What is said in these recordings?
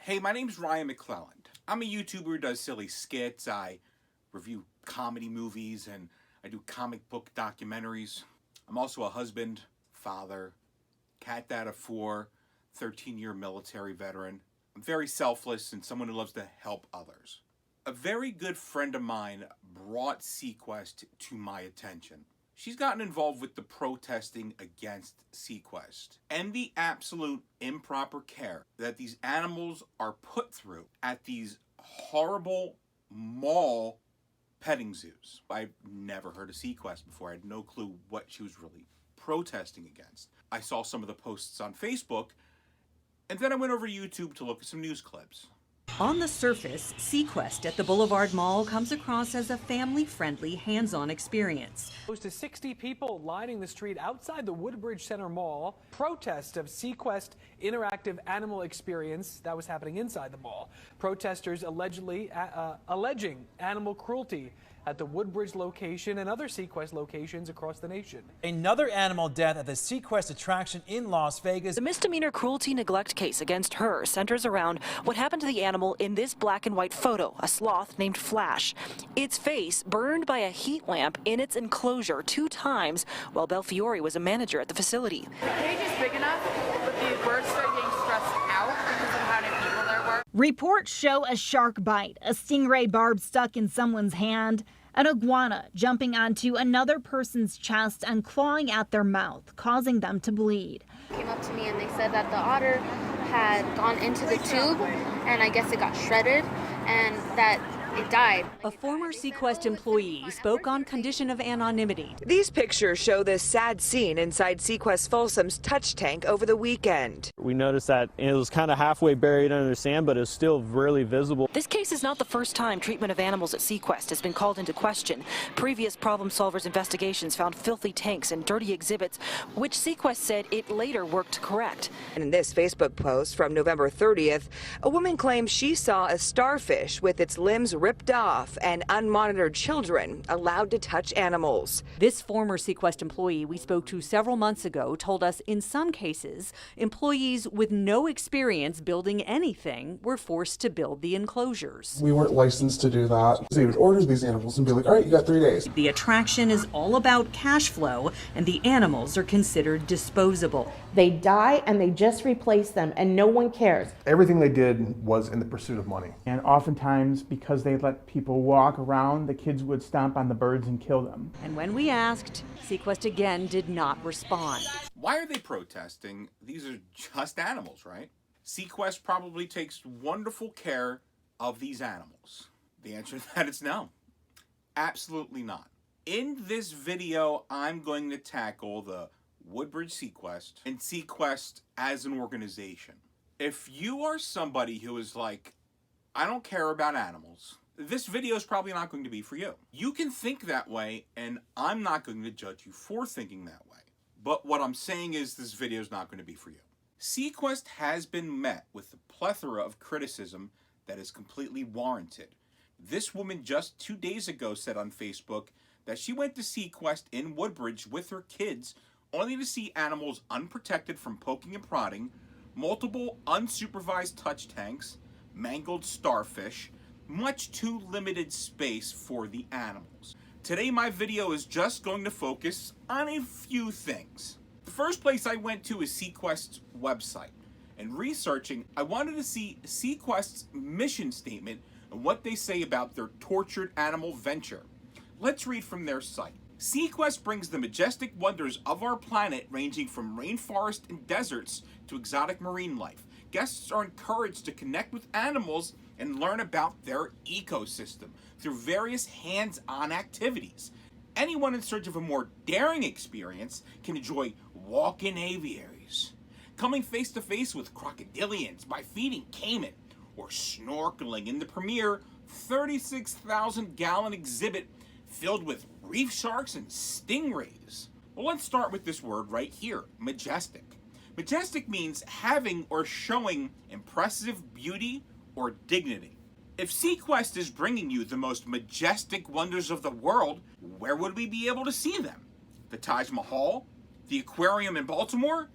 Hey, my name's Ryan McClelland. I'm a YouTuber who does silly skits, I review comedy movies, and I do comic book documentaries. I'm also a husband, father, cat dad of 4, 13-year military veteran. I'm very selfless and someone who loves to help others. A very good friend of mine brought SeaQuest to my attention. She's gotten involved with the protesting against SeaQuest and the absolute improper care that these animals are put through at these horrible mall petting zoos. I've never heard of SeaQuest before. I had no clue what she was really protesting against. I saw some of the posts on Facebook, and then I went over to YouTube to look at some news clips. On the surface, SeaQuest at the Boulevard Mall comes across as a family-friendly, hands-on experience. Close to 60 people lining the street outside the Woodbridge Center Mall. Protest of SeaQuest interactive animal experience that was happening inside the mall. Protesters alleging animal cruelty at the Woodbridge location and other SeaQuest locations across the nation. Another animal death at the SeaQuest attraction in Las Vegas. The misdemeanor cruelty neglect case against her centers around what happened to the animal in this black and white photo, a sloth named Flash. Its face burned by a heat lamp in its enclosure 2 times while Belfiore was a manager at the facility. The cage is big enough, but the birds start getting stressed out because of how many people there were. Reports show a shark bite, a stingray barb stuck in someone's hand, an iguana jumping onto another person's chest and clawing at their mouth, causing them to bleed. Came up to me and they said that the otter had gone into the tube and I guess it got shredded and that it died. A former SeaQuest employee spoke on condition of anonymity. These pictures show this sad scene inside SeaQuest Folsom's touch tank over the weekend. We noticed that it was kind of halfway buried under the sand, but it's still really visible. This case is not the first time treatment of animals at SeaQuest has been called into question. Previous Problem Solvers investigations found filthy tanks and dirty exhibits, which SeaQuest said it later worked to correct. And in this Facebook post from November 30th, a woman claims she saw a starfish with its limbs ripped off and unmonitored children allowed to touch animals. This former SeaQuest employee we spoke to several months ago told us in some cases, employees with no experience building anything were forced to build the enclosures. We weren't licensed to do that. They would order these animals and be like, all right, you got 3 days. The attraction is all about cash flow, and the animals are considered disposable. They die and they just replace them and no one cares. Everything they did was in the pursuit of money. And oftentimes, because they let people walk around, the kids would stomp on the birds and kill them. And when we asked, SeaQuest again did not respond. Why are they protesting? These are just animals, right? SeaQuest probably takes wonderful care of these animals. The answer to that is no. Absolutely not. In this video, I'm going to tackle the Woodbridge SeaQuest and SeaQuest as an organization. If you are somebody who is like, I don't care about animals, this video is probably not going to be for you. You can think that way, and I'm not going to judge you for thinking that way. But what I'm saying is this video is not going to be for you. SeaQuest has been met with a plethora of criticism that is completely warranted. This woman just 2 days ago said on Facebook that she went to SeaQuest in Woodbridge with her kids only to see animals unprotected from poking and prodding, multiple unsupervised touch tanks, mangled starfish, much too limited space for the animals. Today my video is just going to focus on a few things. The first place I went to is SeaQuest's website. And researching, I wanted to see SeaQuest's mission statement and what they say about their tortured animal venture. Let's read from their site. SeaQuest brings the majestic wonders of our planet, ranging from rainforests and deserts to exotic marine life. Guests are encouraged to connect with animals and learn about their ecosystem through various hands-on activities. Anyone in search of a more daring experience can enjoy walk-in aviaries, coming face-to-face with crocodilians by feeding caiman, or snorkeling in the premier 36,000-gallon exhibit filled with reef sharks and stingrays. Well, let's start with this word right here, majestic. Majestic means having or showing impressive beauty or dignity. If SeaQuest is bringing you the most majestic wonders of the world, where would we be able to see them? The Taj Mahal? The aquarium in Baltimore?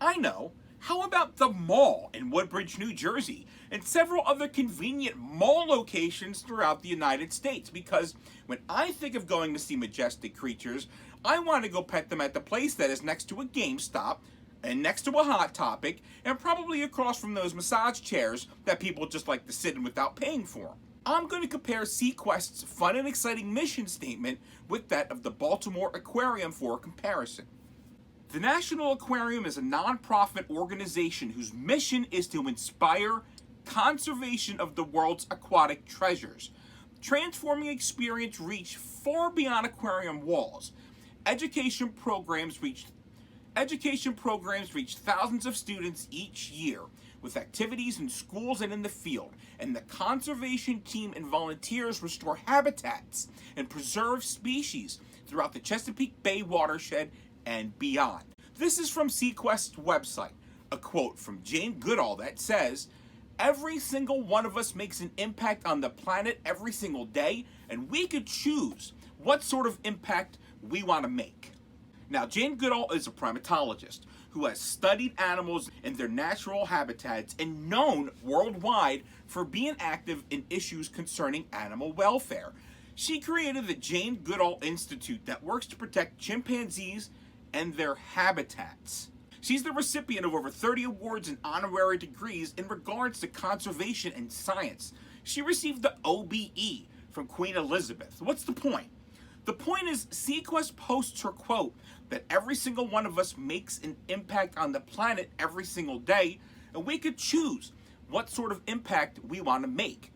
I know. How about the mall in Woodbridge, New Jersey, and several other convenient mall locations throughout the United States? Because when I think of going to see majestic creatures, I want to go pet them at the place that is next to a GameStop, and next to a Hot Topic, and probably across from those massage chairs that people just like to sit in without paying for them. I'm going to compare SeaQuest's fun and exciting mission statement with that of the Baltimore Aquarium for comparison. The National Aquarium is a non-profit organization whose mission is to inspire conservation of the world's aquatic treasures. Transforming experience reach far beyond aquarium walls. Education programs reach thousands of students each year with activities in schools and in the field, and the conservation team and volunteers restore habitats and preserve species throughout the Chesapeake Bay watershed and beyond. This is from SeaQuest's website, a quote from Jane Goodall that says, "Every single one of us makes an impact on the planet every single day, and we could choose what sort of impact we want to make." Now, Jane Goodall is a primatologist who has studied animals in their natural habitats and known worldwide for being active in issues concerning animal welfare. She created the Jane Goodall Institute that works to protect chimpanzees and their habitats. She's the recipient of over 30 awards and honorary degrees in regards to conservation and science. She received the OBE from Queen Elizabeth. What's the point? The point is, SeaQuest posts her quote that every single one of us makes an impact on the planet every single day, and we could choose what sort of impact we want to make.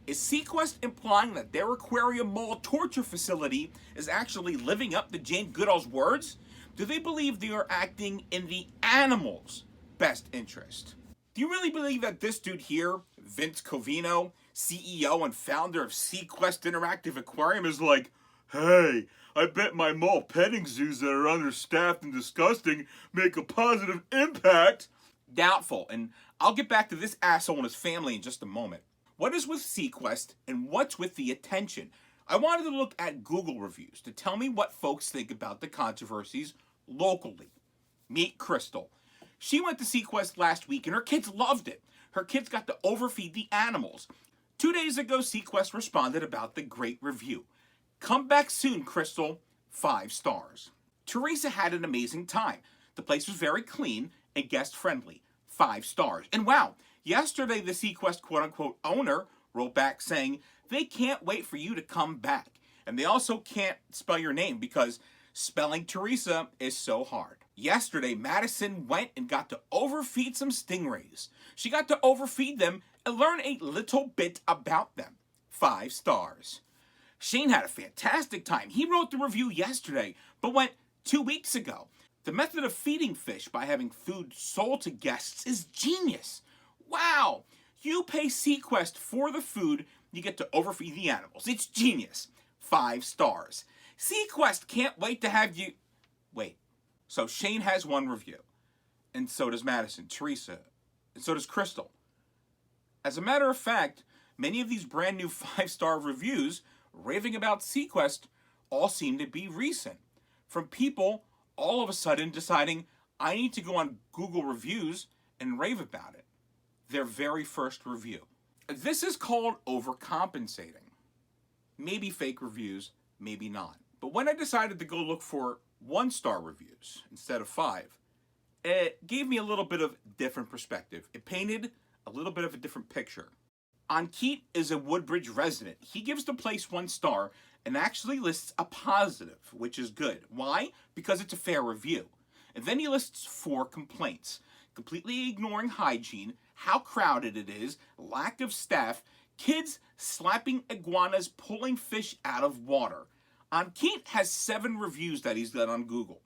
Is SeaQuest implying that their aquarium mall torture facility is actually living up to Jane Goodall's words? Do they believe they are acting in the animals' best interest? Do you really believe that this dude here, Vince Covino, CEO and founder of SeaQuest Interactive Aquarium, is like, "Hey, I bet my mall petting zoos that are understaffed and disgusting make a positive impact"? Doubtful, and I'll get back to this asshole and his family in just a moment. What is with SeaQuest and what's with the attention? I wanted to look at Google reviews to tell me what folks think about the controversies locally. Meet Crystal. She went to SeaQuest last week and her kids loved it. Her kids got to overfeed the animals. 2 days ago, SeaQuest responded about the great review. "Come back soon, Crystal. 5 stars. Teresa had an amazing time. The place was very clean and guest-friendly. 5 stars. And wow, yesterday the SeaQuest quote-unquote owner wrote back saying they can't wait for you to come back. And they also can't spell your name because spelling Teresa is so hard. Yesterday, Madison went and got to overfeed some stingrays. She got to overfeed them and learn a little bit about them. 5 stars. Shane had a fantastic time. He wrote the review yesterday, but went 2 weeks ago. The method of feeding fish by having food sold to guests is genius. Wow! You pay SeaQuest for the food, you get to overfeed the animals. It's genius. 5 stars. SeaQuest can't wait to have you... Wait. So Shane has 1 review. And so does Madison, Teresa, and so does Crystal. As a matter of fact, many of these brand new 5-star reviews raving about SeaQuest all seem to be recent. From people all of a sudden deciding, I need to go on Google reviews and rave about it. Their very first review. This is called overcompensating. Maybe fake reviews, maybe not. But when I decided to go look for 1-star reviews instead of 5, it gave me a little bit of different perspective. It painted a little bit of a different picture. Ankit is a Woodbridge resident. He gives the place 1 star and actually lists a positive, which is good. Why? Because it's a fair review. And then he lists 4 complaints, completely ignoring hygiene, how crowded it is, lack of staff, kids slapping iguanas, pulling fish out of water. Ankit has 7 reviews that he's done on Google.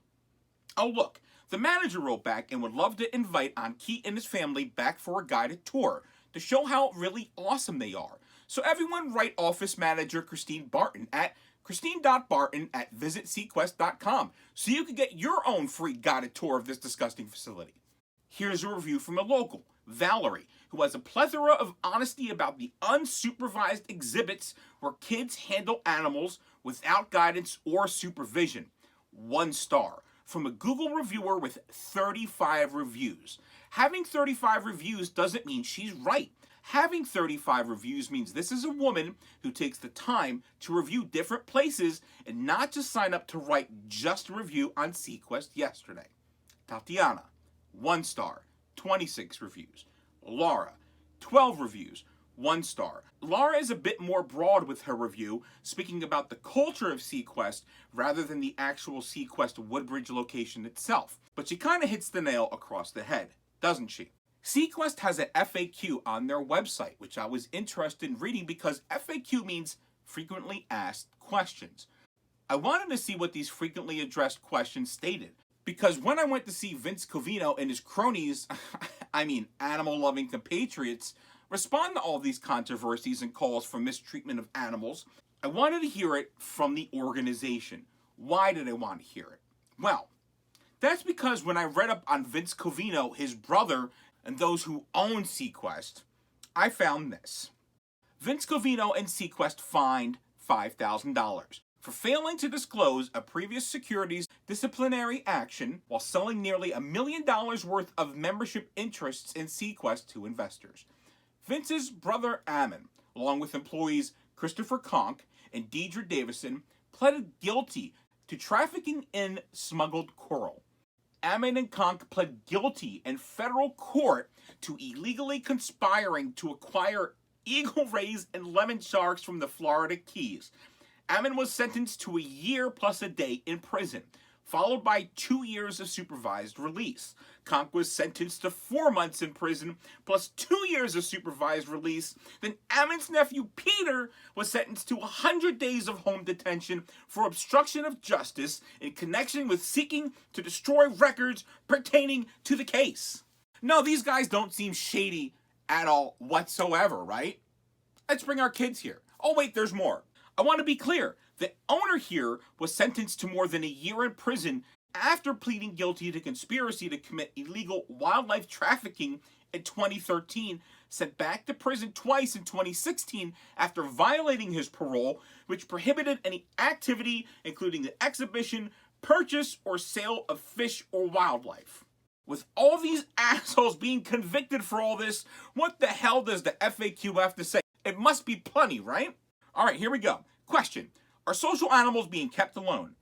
Oh look, the manager wrote back and would love to invite Ankit and his family back for a guided tour to show how really awesome they are. So everyone write office manager Christine Barton at christine.barton@visitseaquest.com so you can get your own free guided tour of this disgusting facility. Here's a review from a local, Valerie, who has a plethora of honesty about the unsupervised exhibits where kids handle animals without guidance or supervision. 1 star from a Google reviewer with 35 reviews. Having 35 reviews doesn't mean she's right. Having 35 reviews means this is a woman who takes the time to review different places and not just sign up to write just a review on SeaQuest yesterday. Tatiana, 1 star, 26 reviews. Laura, 12 reviews, 1 star. Laura is a bit more broad with her review, speaking about the culture of SeaQuest rather than the actual SeaQuest Woodbridge location itself. But she kind of hits the nail across the head, doesn't she? SeaQuest has an FAQ on their website, which I was interested in reading because FAQ means frequently asked questions. I wanted to see what these frequently addressed questions stated, because when I went to see Vince Covino and his cronies, animal-loving compatriots, respond to all these controversies and calls for mistreatment of animals, I wanted to hear it from the organization. Why did I want to hear it? Well, that's because when I read up on Vince Covino, his brother, and those who own SeaQuest, I found this. Vince Covino and SeaQuest fined $5,000 for failing to disclose a previous securities disciplinary action while selling nearly $1 million worth of membership interests in SeaQuest to investors. Vince's brother Ammon, along with employees Christopher Conk and Deidre Davison, pleaded guilty to trafficking in smuggled coral. Ammon and Conk pled guilty in federal court to illegally conspiring to acquire eagle rays and lemon sharks from the Florida Keys. Ammon was sentenced to 1 year plus a day in prison, followed by 2 years of supervised release. Conk was sentenced to 4 months in prison plus 2 years of supervised release. Then Ammon's nephew Peter was sentenced to 100 days of home detention for obstruction of justice in connection with seeking to destroy records pertaining to the case. No, these guys don't seem shady at all whatsoever, right? Let's bring our kids here. Oh wait, there's more. I want to be clear. The owner here was sentenced to more than 1 year in prison after pleading guilty to conspiracy to commit illegal wildlife trafficking in 2013, sent back to prison twice in 2016 after violating his parole, which prohibited any activity including the exhibition, purchase, or sale of fish or wildlife. With all these assholes being convicted for all this, what the hell does the FAQ have to say? It must be plenty, right? All right, here we go. Question. Are social animals being kept alone?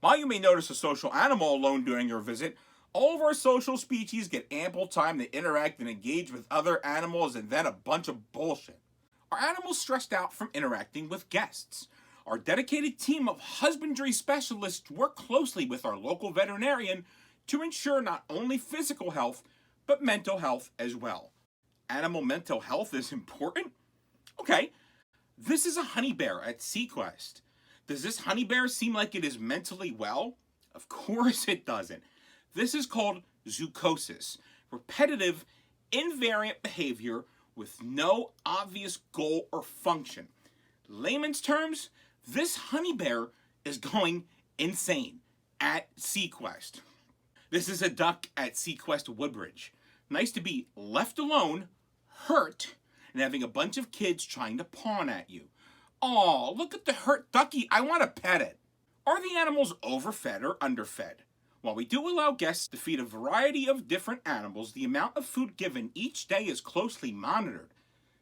While you may notice a social animal alone during your visit, all of our social species get ample time to interact and engage with other animals, and then a bunch of bullshit. Are animals stressed out from interacting with guests? Our dedicated team of husbandry specialists work closely with our local veterinarian to ensure not only physical health, but mental health as well. Animal mental health is important? Okay, this is a honey bear at SeaQuest. Does this honey bear seem like it is mentally well? Of course it doesn't. This is called zoochosis, repetitive, invariant behavior with no obvious goal or function. Layman's terms, this honey bear is going insane at SeaQuest. This is a duck at SeaQuest Woodbridge. Nice to be left alone, hurt, and having a bunch of kids trying to pawn at you. Aw, look at the hurt ducky, I want to pet it. Are the animals overfed or underfed? While we do allow guests to feed a variety of different animals, the amount of food given each day is closely monitored.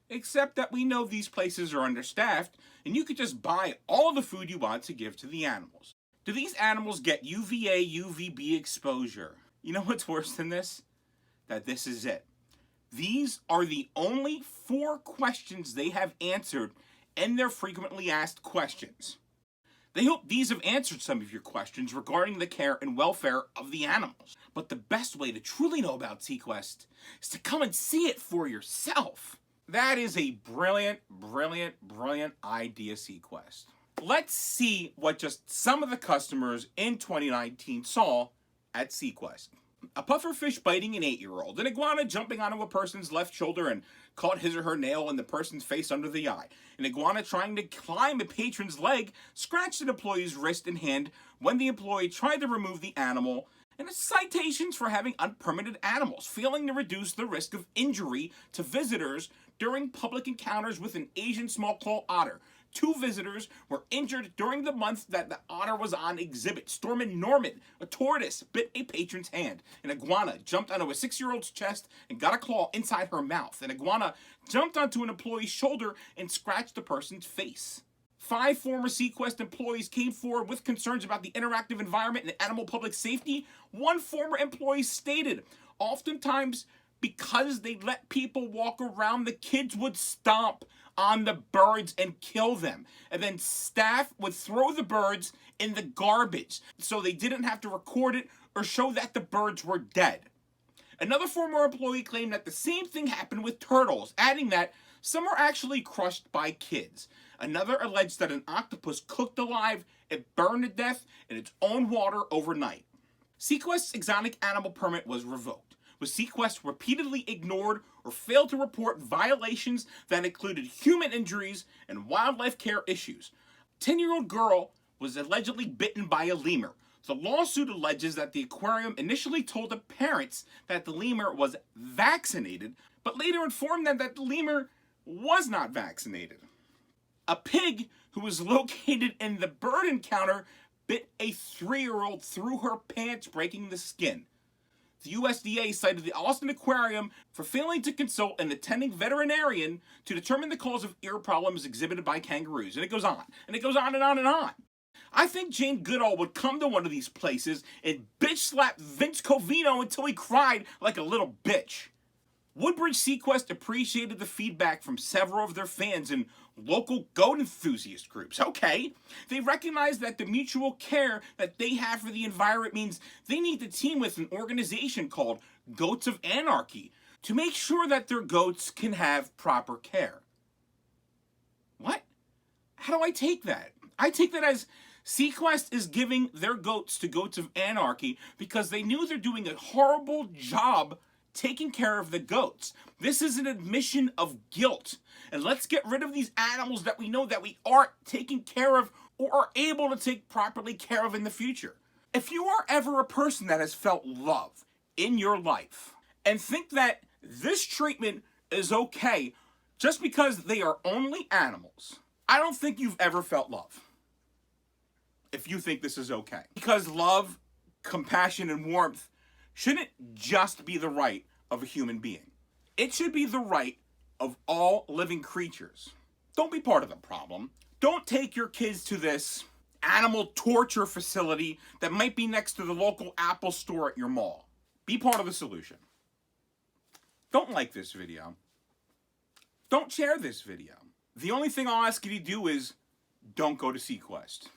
Except that we know these places are understaffed, and you could just buy all the food you want to give to the animals. Do these animals get UVA, UVB exposure? You know what's worse than this? That this is it. These are the only 4 questions they have answered in their frequently asked questions. They hope these have answered some of your questions regarding the care and welfare of the animals. But the best way to truly know about SeaQuest is to come and see it for yourself. That is a brilliant, brilliant, brilliant idea, SeaQuest. Let's see what just some of the customers in 2019 saw at SeaQuest. A pufferfish biting an 8-year-old, an iguana jumping onto a person's left shoulder and caught his or her nail in the person's face under the eye, an iguana trying to climb a patron's leg scratched an employee's wrist and hand when the employee tried to remove the animal, and citations for having unpermitted animals, failing to reduce the risk of injury to visitors during public encounters with an Asian small claw otter, 2 visitors were injured during the month that the otter was on exhibit. Stormin Norman, a tortoise, bit a patron's hand. An iguana jumped onto a 6-year-old's chest and got a claw inside her mouth. An iguana jumped onto an employee's shoulder and scratched the person's face. 5 former SeaQuest employees came forward with concerns about the interactive environment and animal public safety. 1 former employee stated, oftentimes because they let people walk around, the kids would stomp on the birds and kill them. And then staff would throw the birds in the garbage so they didn't have to record it or show that the birds were dead. Another former employee claimed that the same thing happened with turtles, adding that some are actually crushed by kids. Another alleged that an octopus cooked alive and burned to death in its own water overnight. SeaQuest's exotic animal permit was revoked, with SeaQuest repeatedly ignored or failed to report violations that included human injuries and wildlife care issues. A 10-year-old girl was allegedly bitten by a lemur. The lawsuit alleges that the aquarium initially told the parents that the lemur was vaccinated, but later informed them that the lemur was not vaccinated. A pig who was located in the bird encounter bit a 3-year-old through her pants, breaking the skin. The USDA cited the Austin Aquarium for failing to consult an attending veterinarian to determine the cause of ear problems exhibited by kangaroos. And it goes on, and it goes on and on and on. I think Jane Goodall would come to one of these places and bitch slap Vince Covino until he cried like a little bitch. Woodbridge SeaQuest appreciated the feedback from several of their fans and local goat enthusiast groups. Okay, they recognize that the mutual care that they have for the environment means they need to team with an organization called Goats of Anarchy to make sure that their goats can have proper care. What? How do I take that? I take that as SeaQuest is giving their goats to Goats of Anarchy because they knew they're doing a horrible job taking care of the goats. This is an admission of guilt. And let's get rid of these animals that we know that we aren't taking care of or are able to take properly care of in the future. If you are ever a person that has felt love in your life and think that this treatment is okay just because they are only animals, I don't think you've ever felt love. If you think this is okay. Because love, compassion, and warmth shouldn't just be the right of a human being. It should be the right of all living creatures. Don't be part of the problem. Don't take your kids to this animal torture facility that might be next to the local Apple store at your mall. Be part of the solution. Don't like this video. Don't share this video. The only thing I'll ask you to do is don't go to SeaQuest.